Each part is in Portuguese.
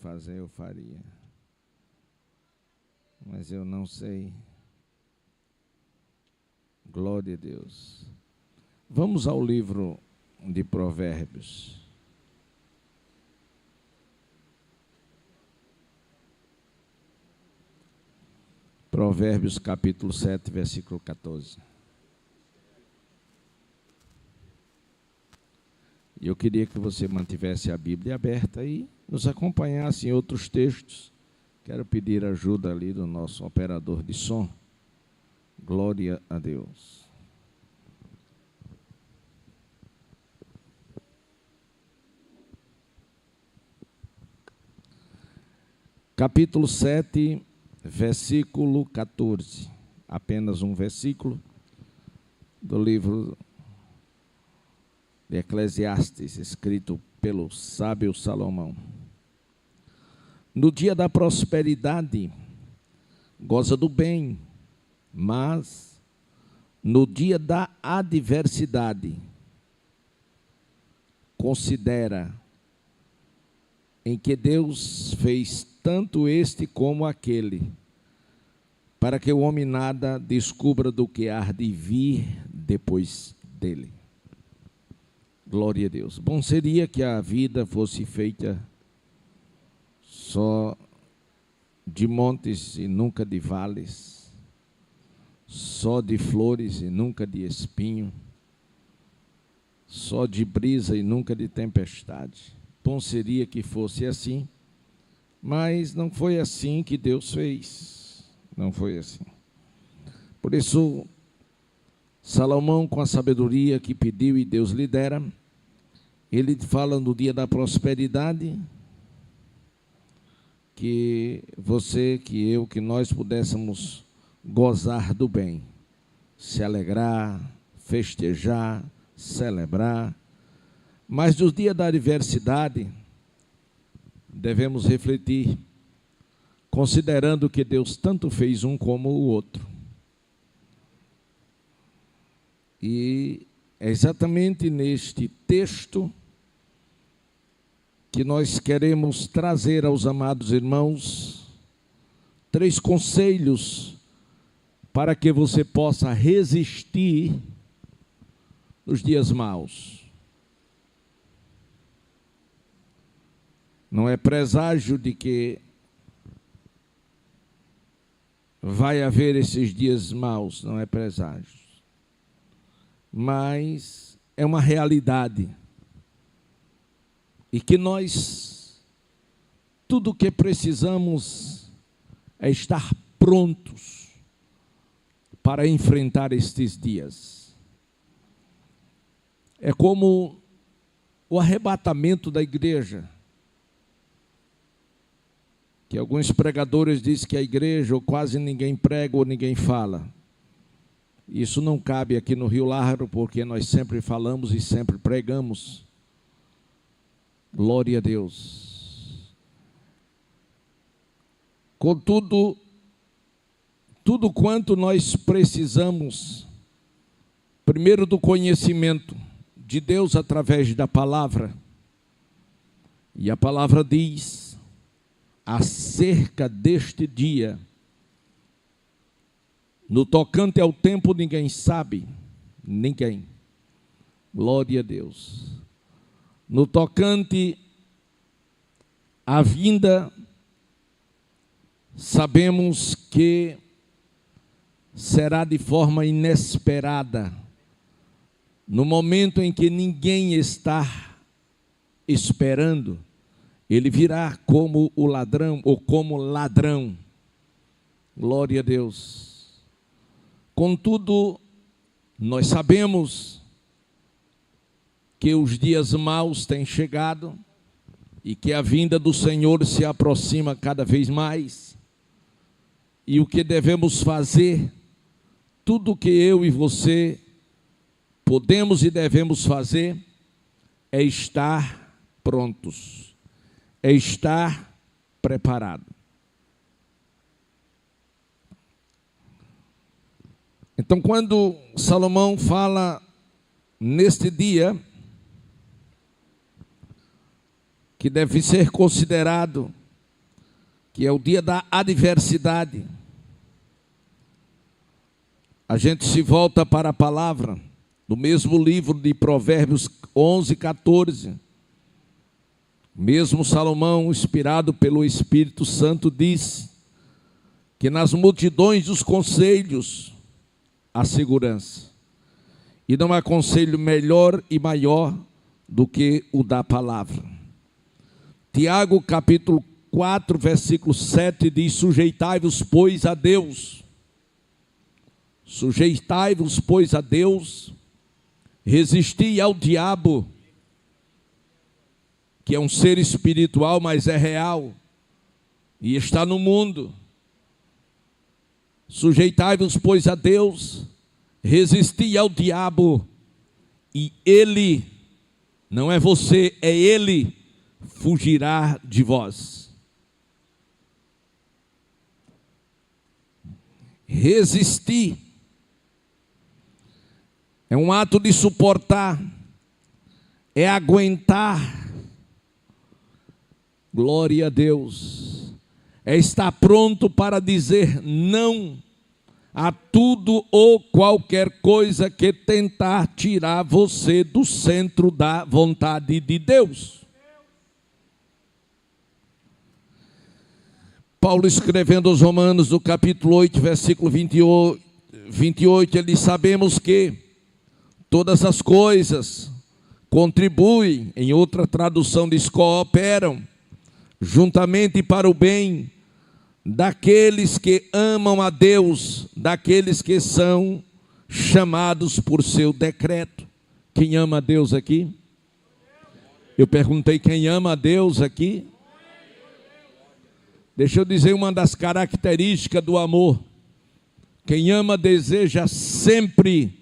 fazer, eu faria. Mas eu não sei. Glória a Deus. Vamos ao livro de Provérbios. Provérbios capítulo 7, versículo 14. E eu queria que você mantivesse a Bíblia aberta e nos acompanhasse em outros textos. Quero pedir ajuda ali do nosso operador de som. Glória a Deus. Capítulo 7, versículo 14. Apenas um versículo do livro de Eclesiastes, escrito pelo sábio Salomão. No dia da prosperidade, goza do bem, mas no dia da adversidade, considera em que Deus fez tanto este como aquele, para que o homem nada descubra do que há de vir depois dele. Glória a Deus. Bom seria que a vida fosse feita só de montes e nunca de vales, só de flores e nunca de espinho, só de brisa e nunca de tempestade. Bom seria que fosse assim, mas não foi assim que Deus fez. Não foi assim. Por isso, Salomão, com a sabedoria que pediu e Deus lhe dera, ele fala no dia da prosperidade, que você, que eu, que nós pudéssemos gozar do bem, se alegrar, festejar, celebrar. Mas nos dias da adversidade, devemos refletir, considerando que Deus tanto fez um como o outro. E é exatamente neste texto que nós queremos trazer aos amados irmãos 3 conselhos para que você possa resistir nos dias maus. Não é presságio de que vai haver esses dias maus, não é presságio. Mas é uma realidade. E que nós, tudo o que precisamos é estar prontos para enfrentar estes dias. É como o arrebatamento da igreja, que alguns pregadores dizem que a igreja ou quase ninguém prega ou ninguém fala. Isso não cabe aqui no Rio Largo, porque nós sempre falamos e sempre pregamos. Glória a Deus. Contudo, tudo quanto nós precisamos, primeiro do conhecimento de Deus através da palavra, e a palavra diz acerca deste dia, no tocante ao tempo ninguém sabe, ninguém. Glória a Deus. No tocante à vinda, sabemos que será de forma inesperada, no momento em que ninguém está esperando, ele virá como o ladrão ou como ladrão. Glória a Deus. Contudo, nós sabemos que os dias maus têm chegado e que a vinda do Senhor se aproxima cada vez mais. E o que devemos fazer, tudo que eu e você podemos e devemos fazer, é estar prontos, é estar preparado. Então, quando Salomão fala neste dia, que deve ser considerado que é o dia da adversidade, a gente se volta para a palavra, do mesmo livro de Provérbios 11, 14. Mesmo Salomão, inspirado pelo Espírito Santo, disse que nas multidões dos conselhos há segurança. E não há conselho melhor e maior do que o da palavra. Tiago, capítulo 4, versículo 7, diz: sujeitai-vos, pois, a Deus. Sujeitai-vos, pois, a Deus, resisti ao diabo, que é um ser espiritual, mas é real, e está no mundo. Sujeitai-vos, pois, a Deus, resisti ao diabo, e ele, não é você, é ele, fugirá de vós. Resistir é um ato de suportar, é aguentar. Glória a Deus. É estar pronto para dizer não a tudo ou qualquer coisa que tentar tirar você do centro da vontade de Deus. Paulo, escrevendo aos Romanos, no capítulo 8, versículo 28, ele diz: sabemos que todas as coisas contribuem, em outra tradução diz cooperam, juntamente para o bem daqueles que amam a Deus, daqueles que são chamados por seu decreto. Quem ama a Deus aqui? Eu perguntei, quem ama a Deus aqui? Deixa eu dizer uma das características do amor. Quem ama deseja sempre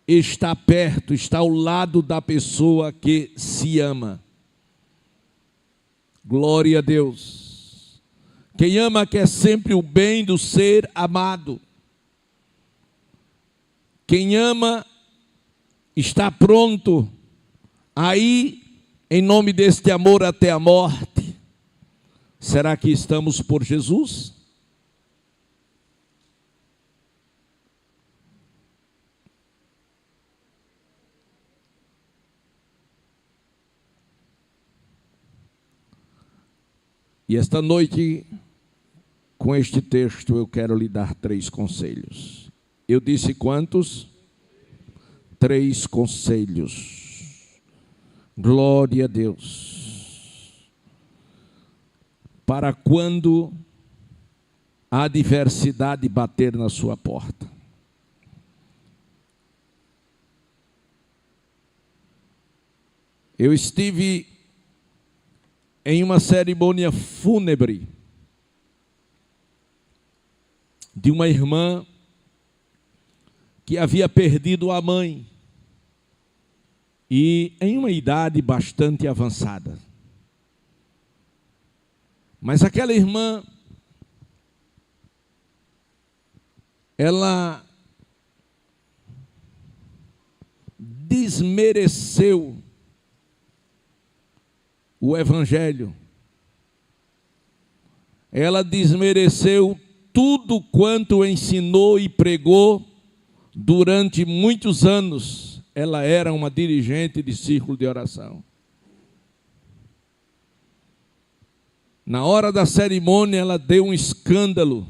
estar perto, estar ao lado da pessoa que se ama. Glória a Deus. Quem ama quer sempre o bem do ser amado. Quem ama está pronto a ir em nome deste amor até a morte. Será que estamos por Jesus? E esta noite, com este texto, eu quero lhe dar 3 conselhos. Eu disse quantos? 3 conselhos. Glória a Deus. Para quando a adversidade bater na sua porta. Eu estive em uma cerimônia fúnebre de uma irmã que havia perdido a mãe e em uma idade bastante avançada. Mas aquela irmã, ela desmereceu o Evangelho. Ela desmereceu tudo quanto ensinou e pregou durante muitos anos. Ela era uma dirigente de círculo de oração. Na hora da cerimônia, ela deu um escândalo.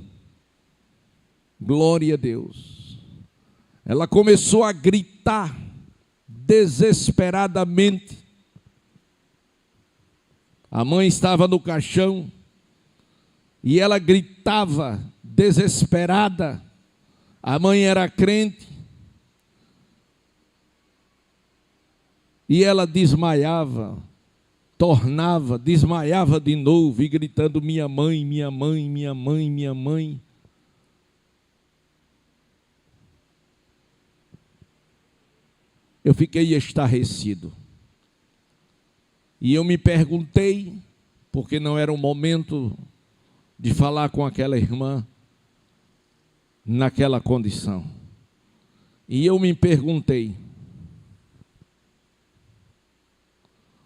Glória a Deus. Ela começou a gritar desesperadamente. A mãe estava no caixão e ela gritava desesperada. A mãe era crente e ela desmaiava. Desmaiava de novo e gritando: minha mãe, minha mãe, minha mãe, minha mãe. Eu fiquei estarrecido. E eu me perguntei, porque não era o momento de falar com aquela irmã naquela condição. E eu me perguntei,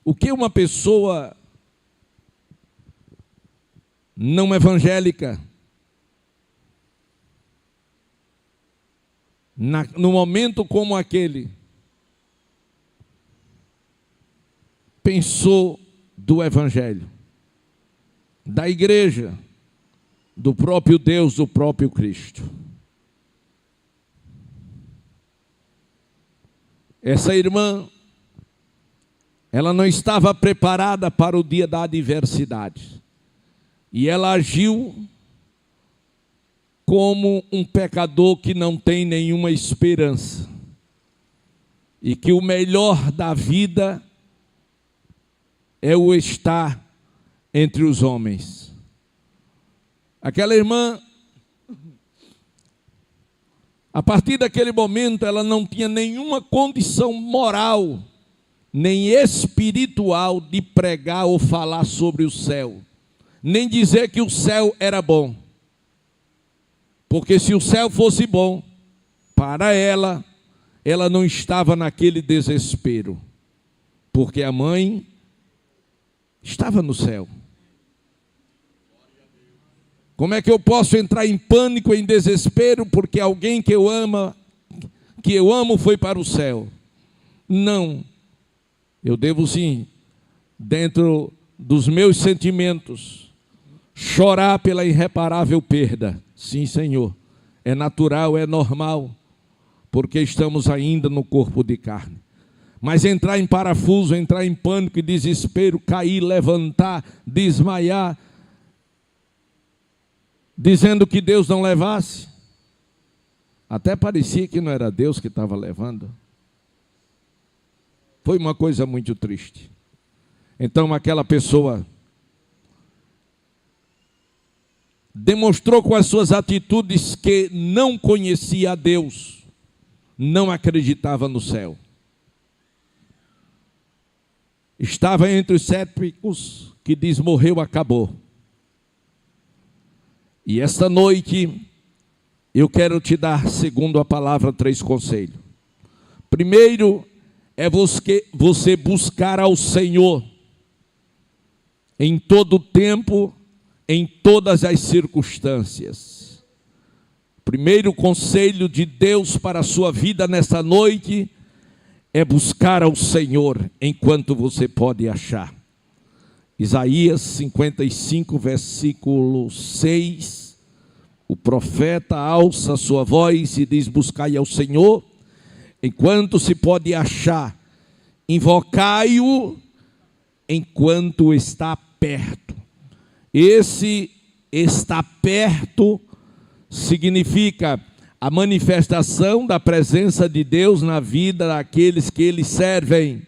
o que uma pessoa não evangélica, no momento como aquele, pensou do evangelho, da igreja, do próprio Deus, do próprio Cristo. Essa irmã, ela não estava preparada para o dia da adversidade. E ela agiu como um pecador que não tem nenhuma esperança. E que o melhor da vida é o estar entre os homens. Aquela irmã, a partir daquele momento, ela não tinha nenhuma condição moral, nem espiritual de pregar ou falar sobre o céu, nem dizer que o céu era bom. Porque se o céu fosse bom, para ela, ela não estava naquele desespero, porque a mãe estava no céu. Como é que eu posso entrar em pânico, em desespero, porque alguém que eu amo foi para o céu? Não. Eu devo sim, dentro dos meus sentimentos, chorar pela irreparável perda. Sim, Senhor. É natural, é normal, porque estamos ainda no corpo de carne. Mas entrar em parafuso, entrar em pânico e desespero, cair, levantar, desmaiar, dizendo que Deus não levasse, até parecia que não era Deus que estava levando. Foi uma coisa muito triste. Então aquela pessoa demonstrou com as suas atitudes que não conhecia a Deus, não acreditava no céu. Estava entre os céticos que diz morreu, acabou. E esta noite eu quero te dar, segundo a palavra, 3 conselhos. Primeiro é você buscar ao Senhor em todo tempo, em todas as circunstâncias. Primeiro conselho de Deus para a sua vida nesta noite é buscar ao Senhor enquanto você pode achar. Isaías 55, versículo 6, o profeta alça a sua voz e diz: buscai ao Senhor, enquanto se pode achar, invocai-o, enquanto está perto. Esse está perto significa a manifestação da presença de Deus na vida daqueles que Ele servem.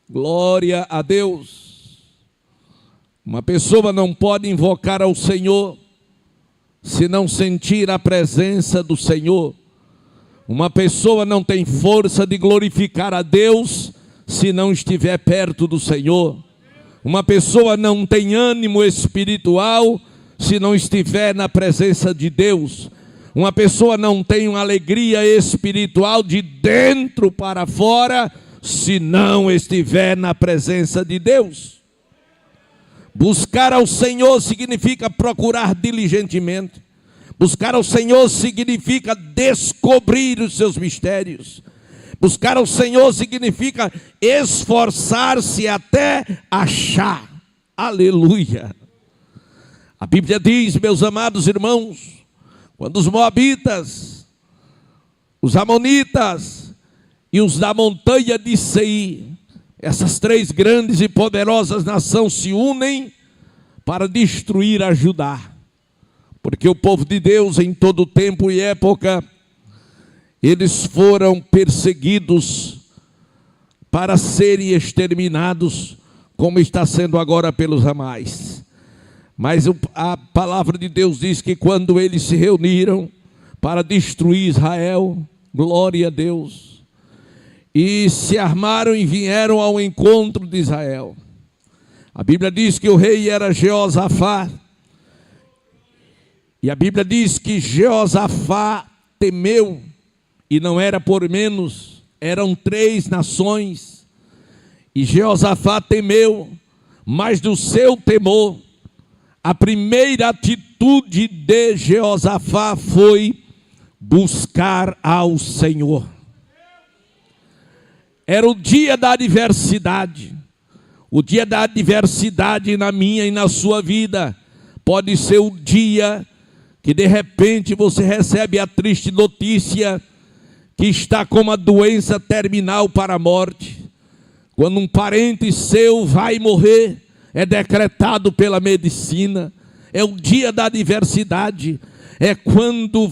Glória a Deus. Uma pessoa não pode invocar ao Senhor se não sentir a presença do Senhor. Uma pessoa não tem força de glorificar a Deus se não estiver perto do Senhor. Uma pessoa não tem ânimo espiritual se não estiver na presença de Deus. Uma pessoa não tem uma alegria espiritual de dentro para fora se não estiver na presença de Deus. Buscar ao Senhor significa procurar diligentemente. Buscar ao Senhor significa descobrir os seus mistérios. Buscar ao Senhor significa esforçar-se até achar. Aleluia. A Bíblia diz, meus amados irmãos, quando os moabitas, os amonitas e os da montanha de Seir, essas 3 grandes e poderosas nações se unem para destruir a Judá. Porque o povo de Deus em todo tempo e época, eles foram perseguidos para serem exterminados, como está sendo agora pelos Amais. Mas a palavra de Deus diz que quando eles se reuniram para destruir Israel, glória a Deus, e se armaram e vieram ao encontro de Israel. A Bíblia diz que o rei era Jeosafá. E a Bíblia diz que Jeosafá temeu, e não era por menos, eram 3 nações. E Jeosafá temeu, mas do seu temor, a primeira atitude de Jeosafá foi buscar ao Senhor. Era o dia da adversidade. O dia da adversidade na minha e na sua vida pode ser o dia que de repente você recebe a triste notícia que está com uma doença terminal para a morte. Quando um parente seu vai morrer, é decretado pela medicina. É o dia da adversidade. É quando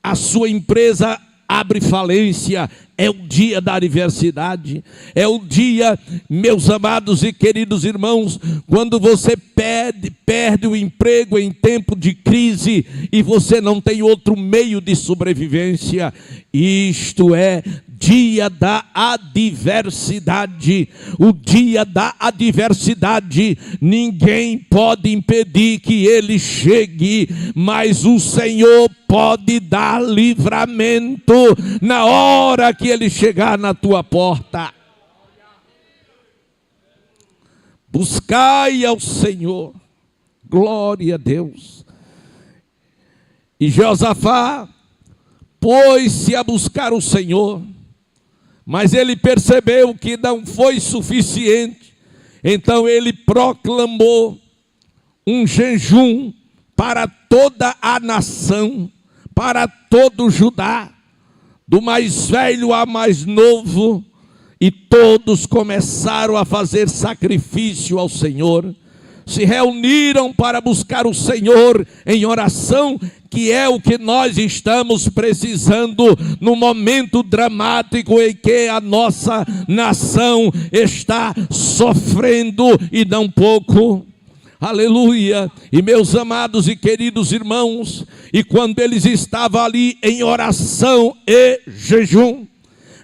a sua empresa abre falência. É o dia da adversidade. É o dia, meus amados e queridos irmãos, quando você perde o emprego em tempo de crise e você não tem outro meio de sobrevivência. Isto é dia da adversidade. O dia da adversidade, ninguém pode impedir que ele chegue, mas o Senhor pode dar livramento na hora que ele chegar na tua porta. Buscai ao Senhor. Glória a Deus. E Jeosafá pôs-se a buscar o Senhor, mas ele percebeu que não foi suficiente. Então ele proclamou um jejum para toda a nação, para todo Judá, do mais velho ao mais novo, e todos começaram a fazer sacrifício ao Senhor. Se reuniram para buscar o Senhor em oração, que é o que nós estamos precisando no momento dramático em que a nossa nação está sofrendo, e não pouco. Aleluia. E meus amados e queridos irmãos, e quando eles estavam ali em oração e jejum,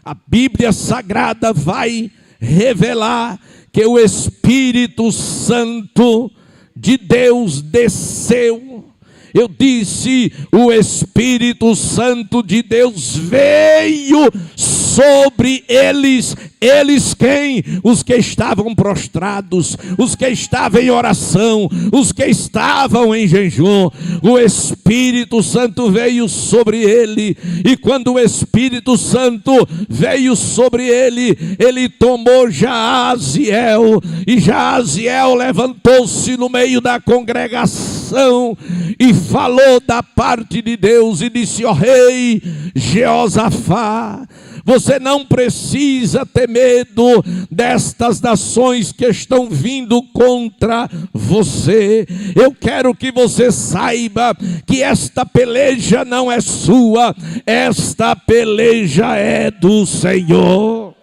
a Bíblia Sagrada vai revelar que o Espírito Santo de Deus desceu. Eu disse, o Espírito Santo de Deus veio sobre eles. Eles quem? Os que estavam prostrados, os que estavam em oração, os que estavam em jejum. O Espírito Santo veio sobre ele, e quando o Espírito Santo veio sobre ele, ele tomou Jaaziel, e Jaaziel levantou-se no meio da congregação e falou da parte de Deus e disse: ó rei Jeosafá, você não precisa ter medo destas nações que estão vindo contra você. Eu quero que você saiba que esta peleja não é sua, esta peleja é do Senhor.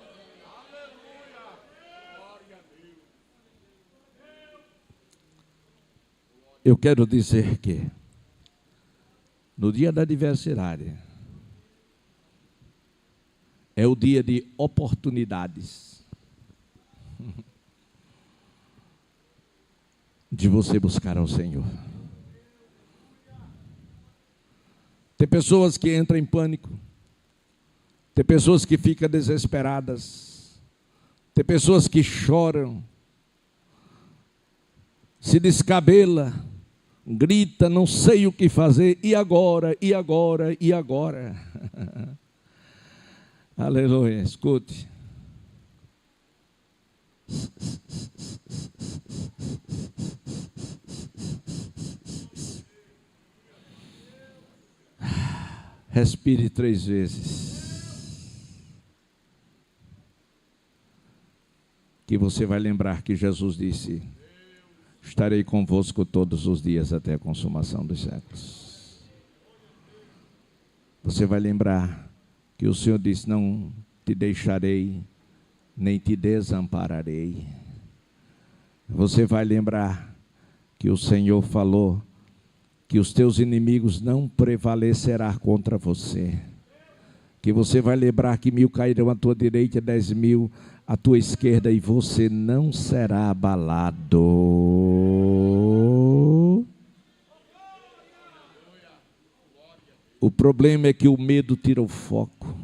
Eu quero dizer que no dia da adversidade é o dia de oportunidades de você buscar ao Senhor. Tem pessoas que entram em pânico, tem pessoas que ficam desesperadas, tem pessoas que choram, se descabela, grita, não sei o que fazer, e agora, e agora, e agora? Aleluia, escute. Respire 3 vezes. Que você vai lembrar que Jesus disse: estarei convosco todos os dias até a consumação dos séculos. Você vai lembrar que o Senhor disse: não te deixarei, nem te desampararei. Você vai lembrar que o Senhor falou que os teus inimigos não prevalecerão contra você. Que você vai lembrar que 1000 cairão à tua direita e 10.000 à tua esquerda, e você não será abalado. O problema é que o medo tira o foco.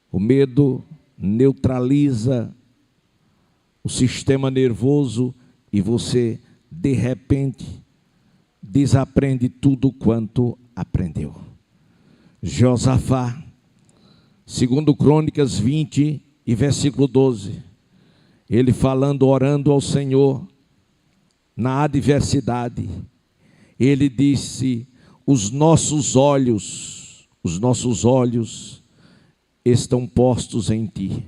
O medo neutraliza o sistema nervoso e você de repente, desaprende tudo quanto aprendeu. Josafá, segundo Crônicas 20 e versículo 12, ele falando, orando ao Senhor, na adversidade, ele disse, os nossos olhos estão postos em ti.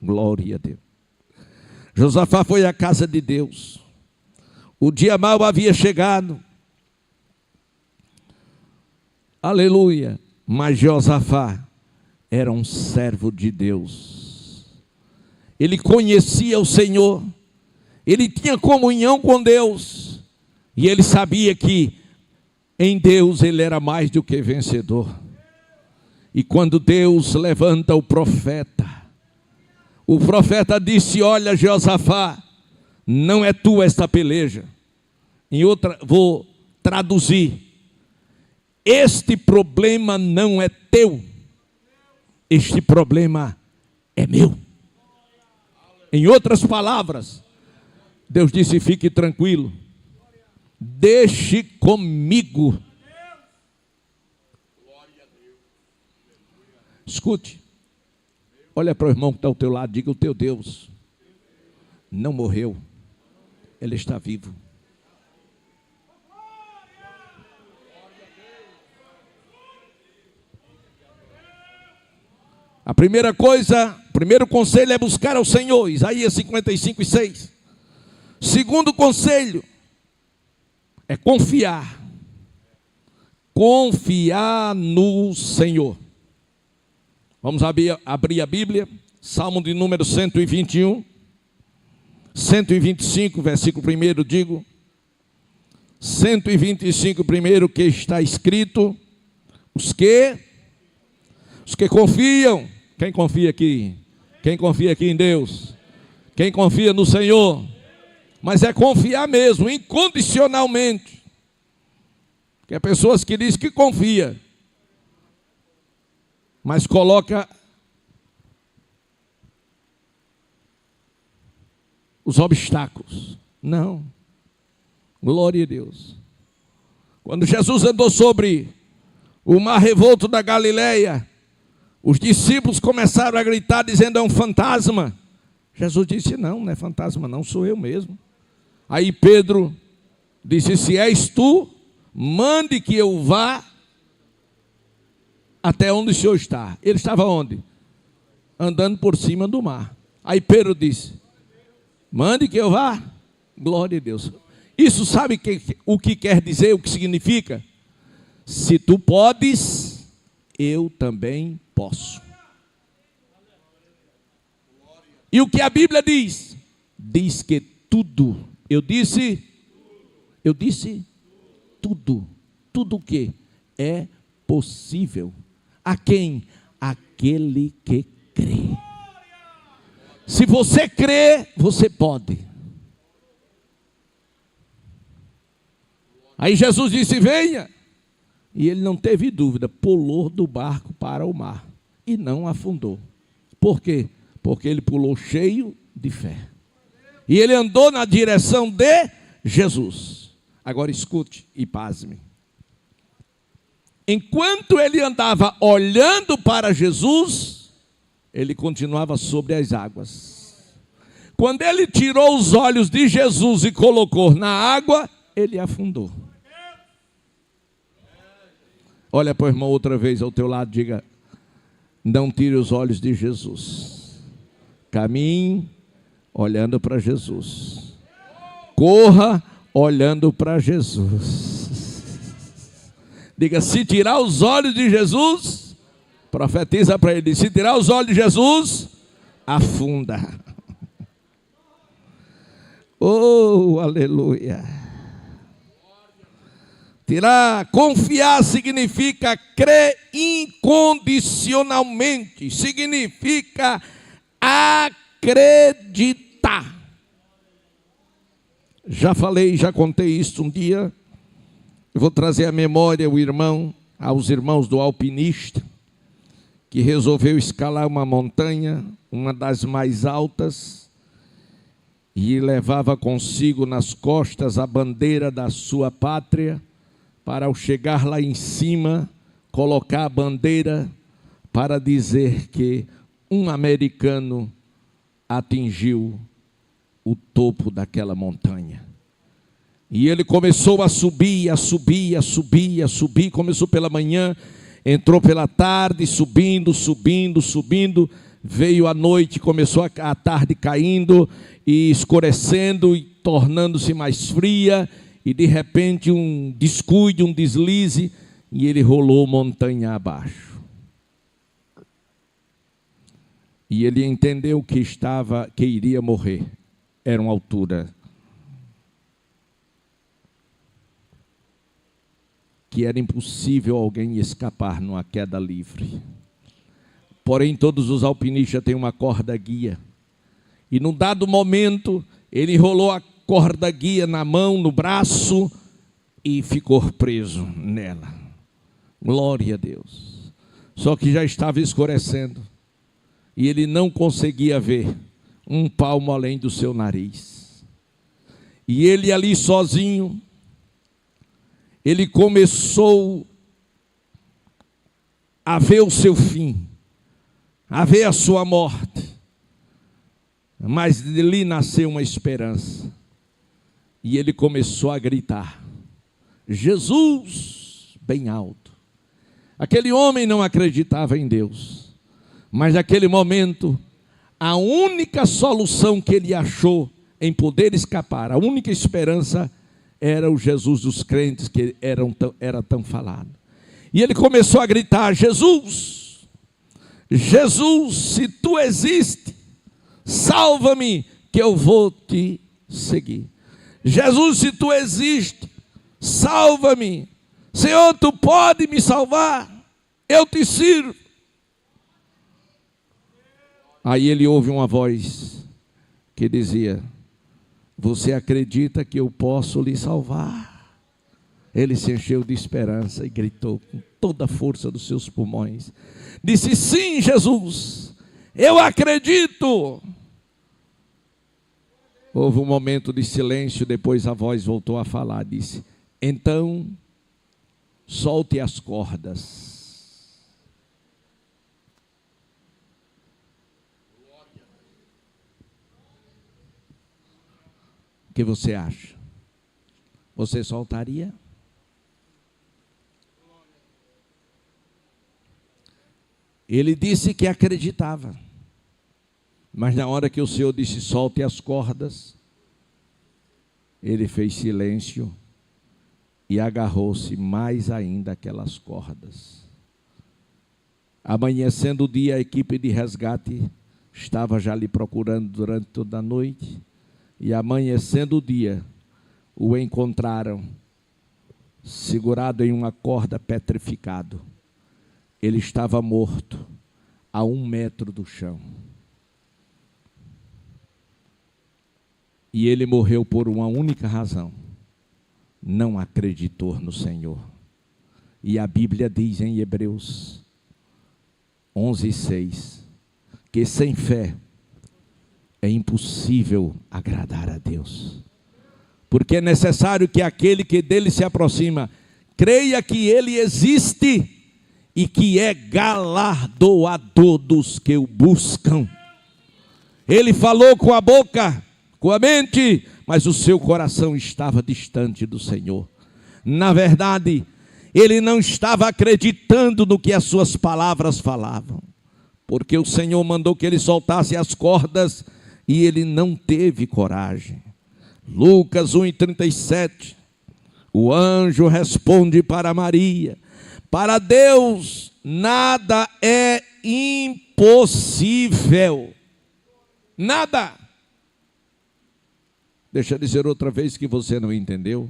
Glória a Deus. Josafá foi à casa de Deus. O dia mau havia chegado. Aleluia. Mas Josafá era um servo de Deus. Ele conhecia o Senhor. Ele tinha comunhão com Deus. E ele sabia que em Deus ele era mais do que vencedor. E quando Deus levanta o profeta disse, olha Josafá, não é tua esta peleja. Em outra, vou traduzir. Este problema não é teu. Este problema é meu. Em outras palavras, Deus disse, fique tranquilo. Deixe comigo. Escute. Olha para o irmão que está ao teu lado, diga, o teu Deus não morreu, Ele está vivo. A primeira coisa, o primeiro conselho é buscar ao Senhor, Isaías 55 e 6. Segundo conselho é confiar no Senhor. Vamos abrir a Bíblia, Salmo de número 121, 125, versículo 1, digo. 125, primeiro, que está escrito, os que confiam. Quem confia aqui? Quem confia aqui em Deus? Quem confia no Senhor? Mas é confiar mesmo, incondicionalmente. Porque há pessoas que dizem que confia, mas coloca os obstáculos. Não. Glória a Deus. Quando Jesus andou sobre o mar revolto da Galileia, os discípulos começaram a gritar dizendo, é um fantasma. Jesus disse, não é fantasma não, sou eu mesmo. Aí Pedro disse, se és tu, mande que eu vá até onde o Senhor está. Ele estava onde? Andando por cima do mar. Aí Pedro disse, mande que eu vá. Glória a Deus. Isso sabe o que quer dizer, o que significa? Se tu podes, eu também posso. E o que a Bíblia diz? Diz que tudo, eu disse tudo o que é possível. A quem? Aquele que crê. Se você crê, você pode. Aí Jesus disse, venha. E ele não teve dúvida, pulou do barco para o mar e não afundou. Por quê? Porque ele pulou cheio de fé. E ele andou na direção de Jesus. Agora escute e pasme. Enquanto ele andava olhando para Jesus, ele continuava sobre as águas. Quando ele tirou os olhos de Jesus e colocou na água, ele afundou. Olha para o irmão outra vez ao teu lado, diga, não tire os olhos de Jesus. Caminhe olhando para Jesus. Corra olhando para Jesus. Diga, se tirar os olhos de Jesus, profetiza para ele, se tirar os olhos de Jesus, afunda. Oh, aleluia. Confiar significa crer incondicionalmente, significa acreditar. Já falei, já contei isso um dia. Eu vou trazer à memória aos irmãos do alpinista, que resolveu escalar uma montanha, uma das mais altas, e levava consigo nas costas a bandeira da sua pátria, para ao chegar lá em cima, colocar a bandeira para dizer que um americano atingiu o topo daquela montanha. E ele começou a subir, a subir, a subir, a subir. Começou pela manhã, entrou pela tarde, subindo, subindo, subindo. Veio a noite, começou a tarde caindo e escurecendo e tornando-se mais fria. E de repente um descuido, um deslize, e ele rolou montanha abaixo. E ele entendeu que iria morrer. Era uma altura que era impossível alguém escapar numa queda livre. Porém, todos os alpinistas têm uma corda guia. E num dado momento, ele enrolou a corda guia na mão, no braço, e ficou preso nela. Glória a Deus. Só que já estava escurecendo. E ele não conseguia ver um palmo além do seu nariz. E ele ali sozinho, ele começou a ver o seu fim, a ver a sua morte. Mas dali nasceu uma esperança. E ele começou a gritar: Jesus, bem alto. Aquele homem não acreditava em Deus. Mas naquele momento, a única solução que ele achou em poder escapar, a única esperança era o Jesus dos crentes que era tão falado. E ele começou a gritar: Jesus, Jesus, se tu existes, salva-me que eu vou te seguir. Jesus, se tu existes, salva-me. Senhor, tu pode me salvar, eu te sirvo. Aí ele ouve uma voz que dizia: você acredita que eu posso lhe salvar? Ele se encheu de esperança e gritou com toda a força dos seus pulmões. Disse: sim, Jesus, eu acredito. Houve um momento de silêncio, depois a voz voltou a falar. Disse: então, solte as cordas. O que você acha? Você soltaria? Ele disse que acreditava. Mas na hora que o Senhor disse: solte as cordas, ele fez silêncio e agarrou-se mais ainda aquelas cordas. Amanhecendo o dia, a equipe de resgate estava já lhe procurando durante toda a noite. E amanhecendo o dia, o encontraram segurado em uma corda, petrificado. Ele estava morto a 1 metro do chão. E ele morreu por uma única razão: não acreditou no Senhor. E a Bíblia diz em Hebreus 11:6 que sem fé é impossível agradar a Deus. Porque é necessário que aquele que dele se aproxima creia que ele existe e que é galardoador dos que o buscam. Ele falou com a boca, com a mente, mas o seu coração estava distante do Senhor. Na verdade, ele não estava acreditando no que as suas palavras falavam, porque o Senhor mandou que ele soltasse as cordas e ele não teve coragem. Lucas 1:37, o anjo responde para Maria: para Deus nada é impossível. Nada. Deixa eu dizer outra vez que você não entendeu.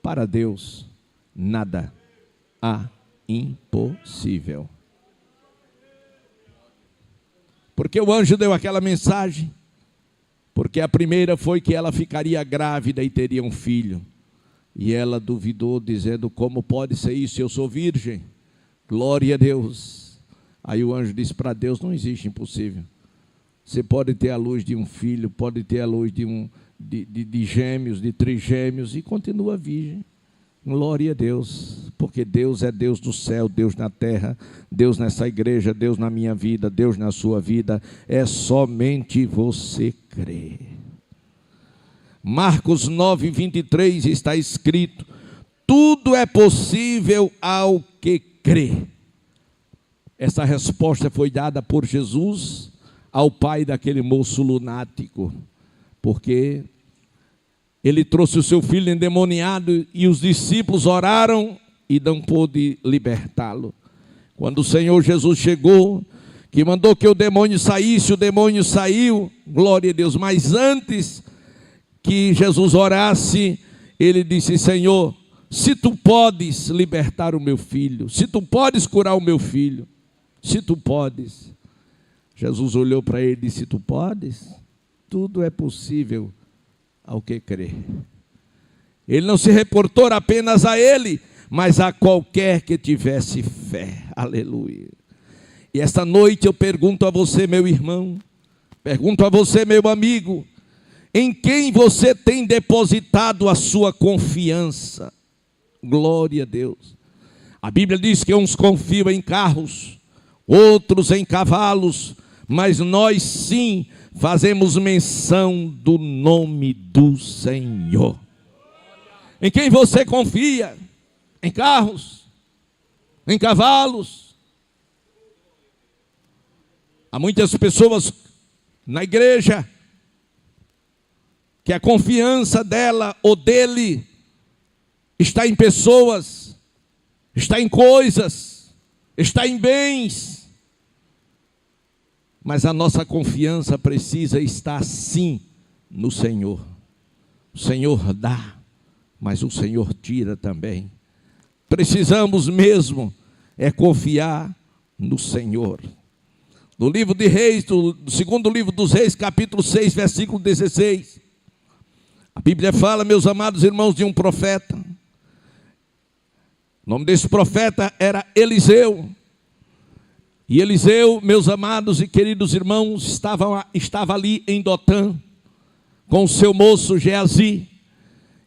Para Deus nada há impossível. Porque o anjo deu aquela mensagem? Porque a primeira foi que ela ficaria grávida e teria um filho. E ela duvidou, dizendo: como pode ser isso? Eu sou virgem. Glória a Deus. Aí o anjo disse: para Deus não existe impossível. Você pode ter a luz de um filho, pode ter a luz de gêmeos, de trigêmeos, e continua virgem. Glória a Deus, porque Deus é Deus do céu, Deus na terra, Deus nessa igreja, Deus na minha vida, Deus na sua vida. É somente você crer. Marcos 9, 23 está escrito: tudo é possível ao que crê. Essa resposta foi dada por Jesus ao pai daquele moço lunático, porque ele trouxe o seu filho endemoniado e os discípulos oraram e não pôde libertá-lo. Quando o Senhor Jesus chegou, que mandou que o demônio saísse, o demônio saiu, glória a Deus. Mas antes que Jesus orasse, ele disse: Senhor, se tu podes libertar o meu filho, se tu podes curar o meu filho, se tu podes. Jesus olhou para ele e disse: tu podes? Tudo é possível ao que crê. Ele não se reportou apenas a ele, mas a qualquer que tivesse fé. Aleluia. E esta noite eu pergunto a você, meu irmão, pergunto a você, meu amigo, em quem você tem depositado a sua confiança? Glória a Deus. A Bíblia diz que uns confiam em carros, outros em cavalos, mas nós sim fazemos menção do nome do Senhor. Em quem você confia? Em carros? Em cavalos? Há muitas pessoas na igreja que a confiança dela ou dele está em pessoas, está em coisas, está em bens. Mas a nossa confiança precisa estar sim no Senhor. O Senhor dá, mas o Senhor tira também. Precisamos mesmo confiar no Senhor. No livro de Reis, do segundo livro dos Reis, capítulo 6, versículo 16. A Bíblia fala, meus amados irmãos, de um profeta. O nome desse profeta era Eliseu. E Eliseu, meus amados e queridos irmãos, estava ali em Dotã, com o seu moço Geazi.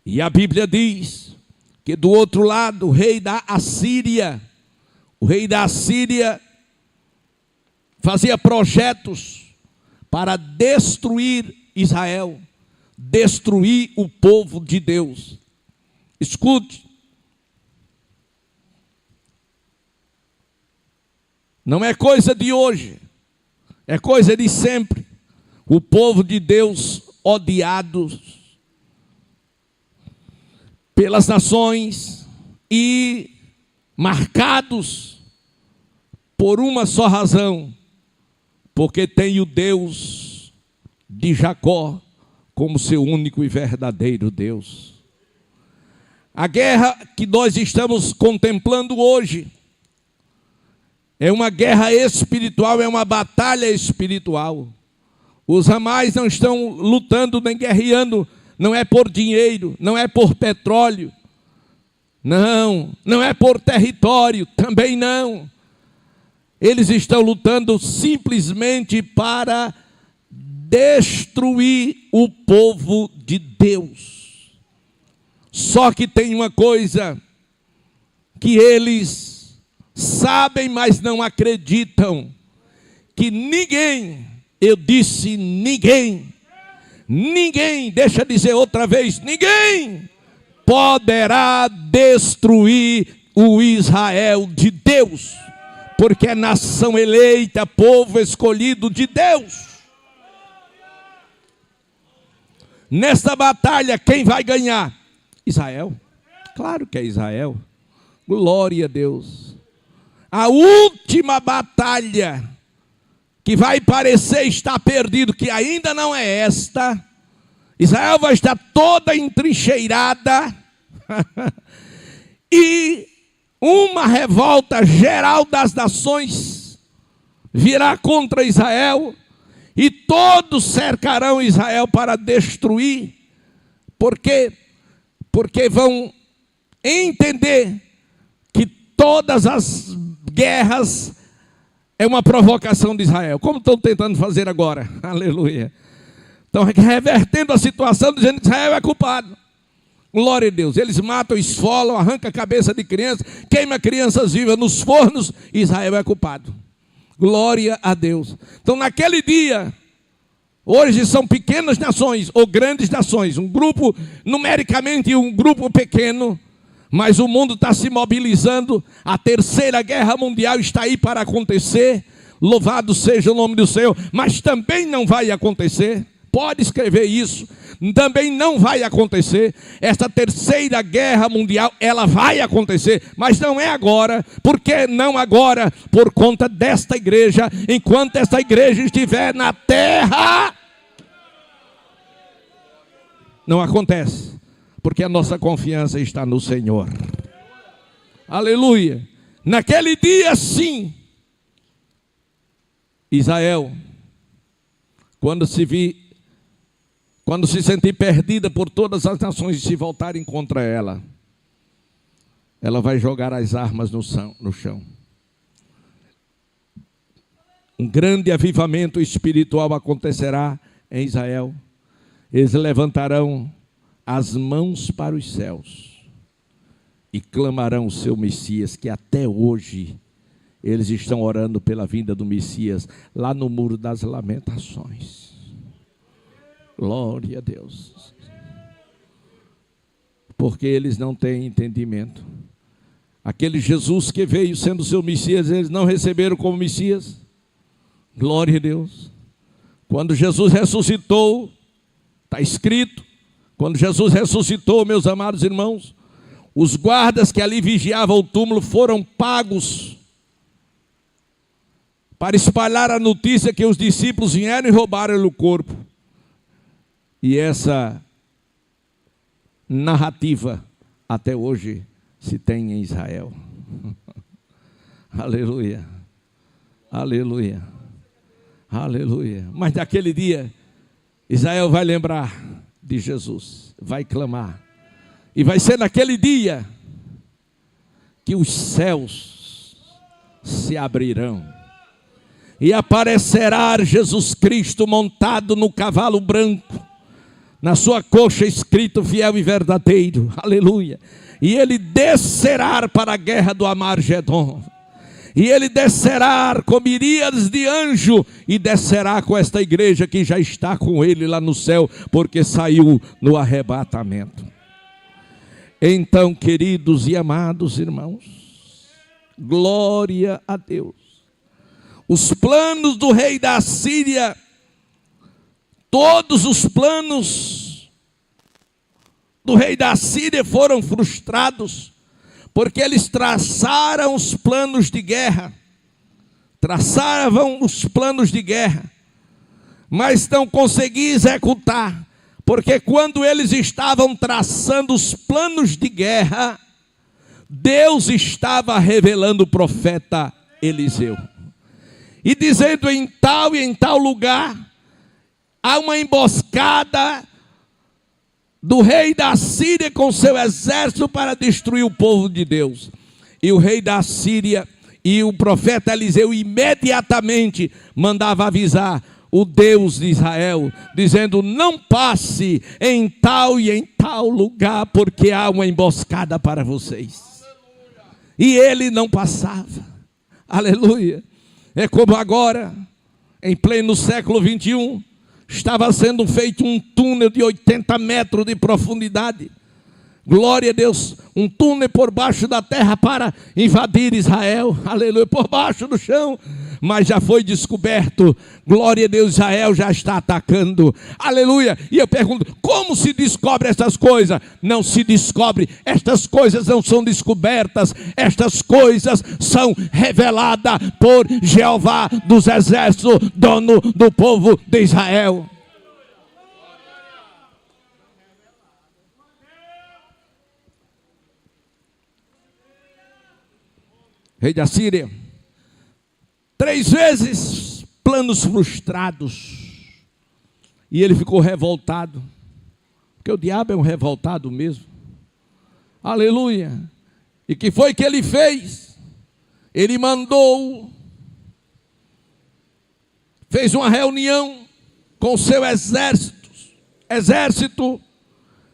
E a Bíblia diz que do outro lado, o rei da Assíria fazia projetos para destruir Israel, destruir o povo de Deus. Escute. Não é coisa de hoje, é coisa de sempre. O povo de Deus odiado pelas nações e marcados por uma só razão, porque tem o Deus de Jacó como seu único e verdadeiro Deus. A guerra que nós estamos contemplando hoje é uma guerra espiritual, é uma batalha espiritual. Os Hamás não estão lutando nem guerreando, não é por dinheiro, não é por petróleo, não é por território, também não. Eles estão lutando simplesmente para destruir o povo de Deus. Só que tem uma coisa que eles sabem, mas não acreditam, que ninguém, eu disse ninguém, deixa eu dizer outra vez, ninguém poderá destruir o Israel de Deus, porque é nação eleita, povo escolhido de Deus. Nesta batalha, quem vai ganhar? Israel. Claro que é Israel. Glória a Deus. A última batalha que vai parecer estar perdido, que ainda não é esta. Israel vai estar toda entrincheirada e uma revolta geral das nações virá contra Israel e todos cercarão Israel para destruir. Por quê? Porque vão entender que todas as guerras é uma provocação de Israel, como estão tentando fazer agora. Aleluia. Estão revertendo a situação, dizendo que Israel é culpado. Glória a Deus. Eles matam, esfolam, arrancam a cabeça de crianças, queimam crianças vivas nos fornos. Israel é culpado. Glória a Deus. Então naquele dia, hoje são pequenas nações ou grandes nações, um grupo numericamente um grupo pequeno, mas o mundo está se mobilizando. A terceira guerra mundial está aí para acontecer. Louvado seja o nome do Senhor. Mas também não vai acontecer. Pode escrever isso. Também não vai acontecer. Esta terceira guerra mundial, ela vai acontecer, mas não é agora. Por que não agora? Por conta desta igreja. Enquanto esta igreja estiver na terra, não acontece, porque a nossa confiança está no Senhor. Aleluia. Naquele dia sim, Israel, quando se sentir perdida por todas as nações e se voltarem contra ela, ela vai jogar as armas no chão. Um grande avivamento espiritual acontecerá em Israel. Eles levantarão as mãos para os céus e clamarão o seu Messias, que até hoje eles estão orando pela vinda do Messias, lá no Muro das Lamentações. Glória a Deus. Porque eles não têm entendimento. Aquele Jesus que veio sendo seu Messias, eles não receberam como Messias. Glória a Deus. Quando Jesus ressuscitou, está escrito, quando Jesus ressuscitou, meus amados irmãos, os guardas que ali vigiavam o túmulo foram pagos para espalhar a notícia que os discípulos vieram e roubaram o corpo. E essa narrativa até hoje se tem em Israel. Aleluia, aleluia, aleluia. Mas naquele dia, Israel vai lembrar de Jesus, vai clamar. E vai ser naquele dia que os céus se abrirão. E aparecerá Jesus Cristo montado no cavalo branco, na sua coxa escrito fiel e verdadeiro. Aleluia. E ele descerá para a guerra do Amargedon. E ele descerá com miríades de anjos e descerá com esta igreja que já está com ele lá no céu, porque saiu no arrebatamento. Então, queridos e amados irmãos, glória a Deus. Os planos do rei da Assíria, todos os planos do rei da Assíria foram frustrados, porque eles traçaram os planos de guerra, mas não conseguiam executar, porque quando eles estavam traçando os planos de guerra, Deus estava revelando o profeta Eliseu, e dizendo: em tal e em tal lugar, há uma emboscada do rei da Síria com seu exército para destruir o povo de Deus. E o rei da Síria e o profeta Eliseu imediatamente mandava avisar o Deus de Israel, dizendo: não passe em tal e em tal lugar, porque há uma emboscada para vocês. E ele não passava. Aleluia. É como agora, em pleno século 21, estava sendo feito um túnel de 80 metros de profundidade. Glória a Deus, um túnel por baixo da terra para invadir Israel. Aleluia, por baixo do chão. Mas já foi descoberto. Glória a Deus, Israel já está atacando. Aleluia. E eu pergunto: como se descobre essas coisas? Não se descobre. Estas coisas não são descobertas. Estas coisas são reveladas por Jeová dos exércitos, dono do povo de Israel. Rei da Síria, 3 vezes planos frustrados, e ele ficou revoltado, porque o diabo é um revoltado mesmo. Aleluia. E que foi que ele fez? Ele mandou fez uma reunião com o seu exército,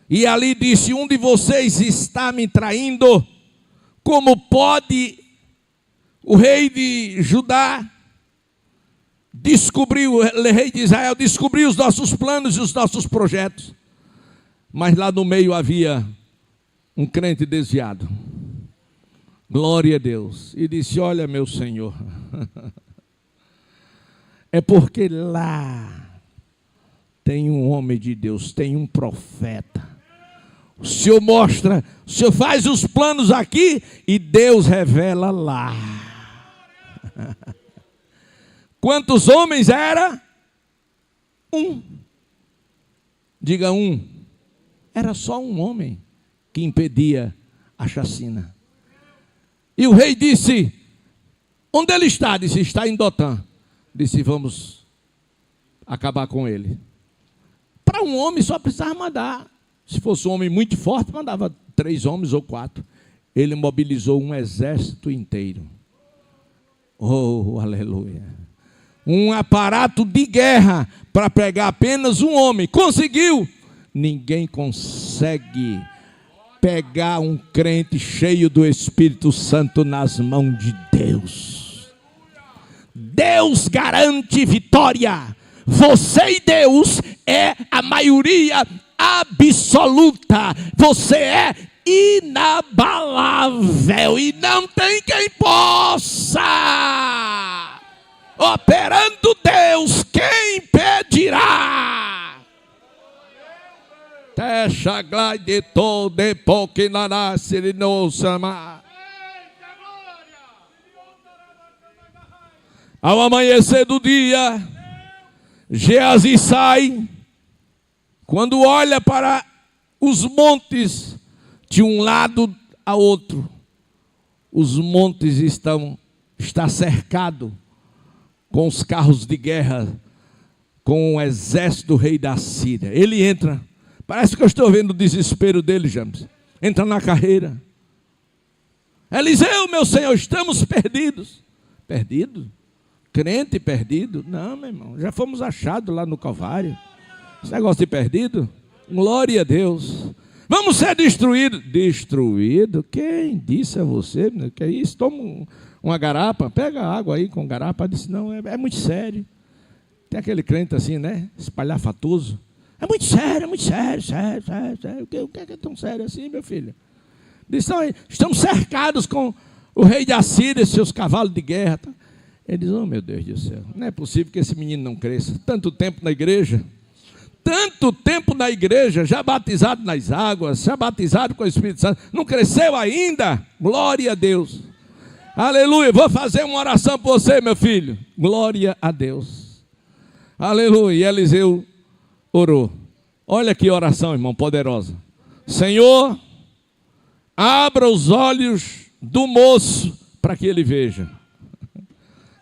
e ali disse: um de vocês está me traindo. Como pode o rei de Judá descobrir, o rei de Israel descobrir os nossos planos e os nossos projetos? Mas lá no meio havia um crente desviado. Glória a Deus. E disse: olha, meu Senhor, é porque lá tem um homem de Deus, tem um profeta. O Senhor mostra, o Senhor faz os planos aqui e Deus revela lá. Quantos homens era? Um. Diga um. Era só um homem que impedia a chacina. E o rei disse: onde ele está? Disse: está em Dotã. Disse: vamos acabar com ele. Para um homem só precisava mandar. Se fosse um homem muito forte, mandava 3 homens ou 4. Ele mobilizou um exército inteiro. Oh, aleluia. Um aparato de guerra para pegar apenas um homem. Conseguiu. Ninguém consegue pegar um crente cheio do Espírito Santo nas mãos de Deus. Deus garante vitória. Você e Deus é a maioria absoluta. Você é inabalável e não tem quem possa. Operando Deus, quem impedirá? Techa glide todo pouco na nasce de nossa. Ao amanhecer do dia, Geazi sai. Quando olha para os montes, de um lado a outro, os montes está cercado com os carros de guerra, com o exército do rei da Síria. Ele entra, parece que eu estou vendo o desespero dele, James. Entra na carreira. Eliseu, meu Senhor, estamos perdidos. Perdido? Crente perdido? Não, meu irmão, já fomos achados lá no Calvário. Esse negócio de perdido? Glória a Deus. Vamos ser destruídos. Destruído? Quem disse a você? Que é isso? Toma uma garapa, pega água aí com garapa. Disse: não, é muito sério. Tem aquele crente assim, né? Espalhafatoso. É muito sério, sério. O que é tão sério assim, meu filho? Diz: não, estamos cercados com o rei de Assíria e seus cavalos de guerra. Ele diz: oh, meu Deus do céu, não é possível que esse menino não cresça. Tanto tempo na igreja, já batizado nas águas, já batizado com o Espírito Santo, não cresceu ainda? Glória a Deus. Aleluia. Vou fazer uma oração por você, meu filho. Glória a Deus. Aleluia. E Eliseu orou. Olha que oração, irmão, poderosa. Senhor, abra os olhos do moço para que ele veja.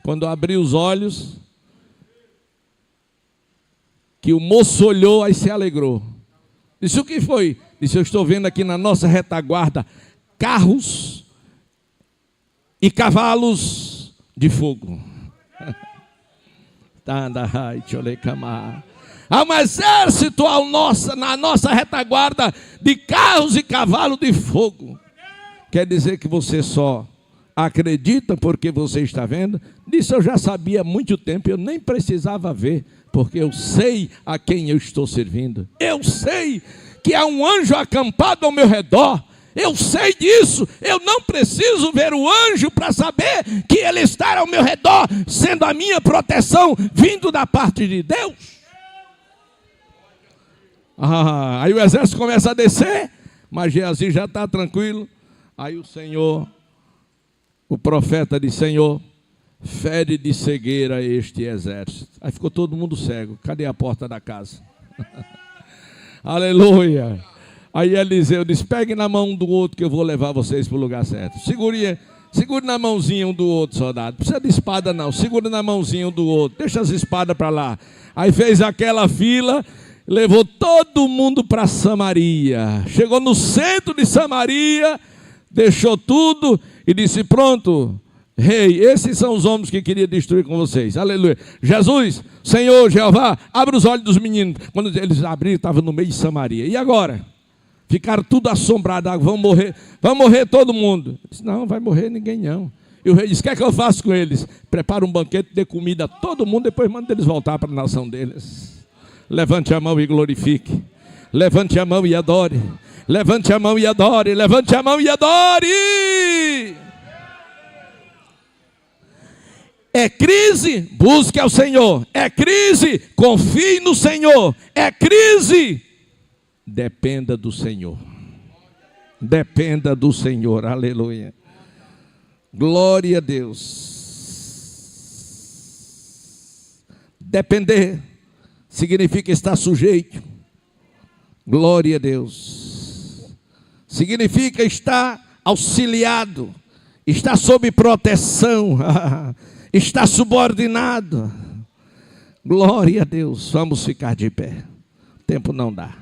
Quando abriu os olhos, que o moço olhou, aí se alegrou. Disse: o que foi? Disse: eu estou vendo aqui na nossa retaguarda carros e cavalos de fogo. Há um exército na nossa retaguarda de carros e cavalos de fogo. Quer dizer que você só acredita porque você está vendo? Disso eu já sabia há muito tempo, eu nem precisava ver, porque eu sei a quem eu estou servindo. Eu sei que há um anjo acampado ao meu redor. Eu sei disso. Eu não preciso ver o anjo para saber que ele está ao meu redor, sendo a minha proteção, vindo da parte de Deus. Aí o exército começa a descer, mas Geazi já está tranquilo. Aí o Senhor, o profeta diz: Senhor, fere de cegueira este exército. Aí ficou todo mundo cego. Cadê a porta da casa? Aleluia. Aí Eliseu diz: pegue na mão um do outro que eu vou levar vocês para o lugar certo. Segure na mãozinha um do outro, soldado. Não precisa de espada não, segura na mãozinha um do outro. Deixa as espadas para lá. Aí fez aquela fila, levou todo mundo para Samaria. Chegou no centro de Samaria, deixou tudo e disse: pronto, Rei, esses são os homens que queria destruir com vocês. Aleluia. Jesus, Senhor, Jeová, abre os olhos dos meninos. Quando eles abriram, estava no meio de Samaria. E agora? Ficaram tudo assombrados. Vão morrer todo mundo. Eu disse, não, vai morrer ninguém não. E o rei disse, o que é que eu faço com eles? Prepara um banquete, dê comida a todo mundo, depois manda eles voltar para a nação deles. Levante a mão e glorifique. Levante a mão e adore. Levante a mão e adore. Levante a mão e adore. É crise? Busque ao Senhor. É crise? Confie no Senhor. É crise? Dependa do Senhor. Dependa do Senhor. Aleluia. Glória a Deus. Depender significa estar sujeito. Glória a Deus. Significa estar auxiliado. Estar sob proteção. Está subordinado. Glória a Deus. Vamos ficar de pé. O tempo não dá.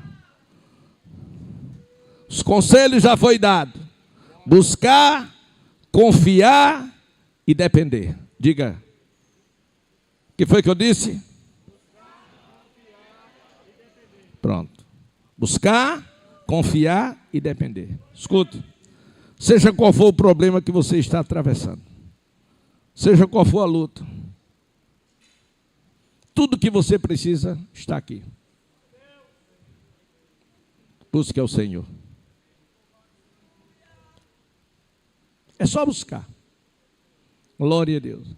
Os conselhos já foi dado. Buscar, confiar e depender. Diga. O que foi que eu disse? Pronto. Buscar, confiar e depender. Escute. Seja qual for o problema que você está atravessando. Seja qual for a luta, tudo que você precisa está aqui. Busque ao Senhor. É só buscar. Glória a Deus.